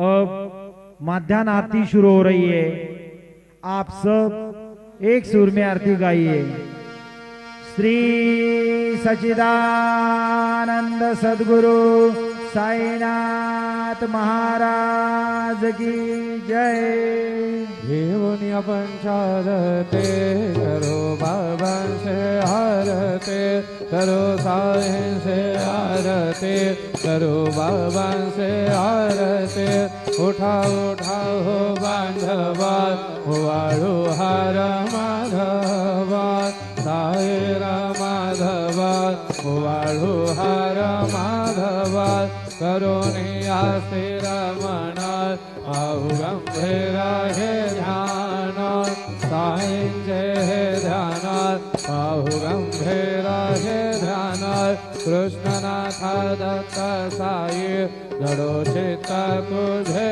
अब माध्यान्ह आरती शुरू हो रही है। आप सब एक सुर में आरती गाइए। श्री सच्चिदानंद सद्गुरु साईनाथ महाराज की जय। जीवनी पंचारते करो बाबा से आरते करो साईं से आरते करो बाबा से आरते। उठा उठा हो बांधवा वाळू हार माधवा साईरा माधवा वाळू हार माधवा करुणी आस्थिर मना आहु गंभीरा हे ध्यान साईंचे हे ध्यान आहु गंभीरा हे ध्यान। कृष्णनाथ दत्त साई जडो चित्त तुझे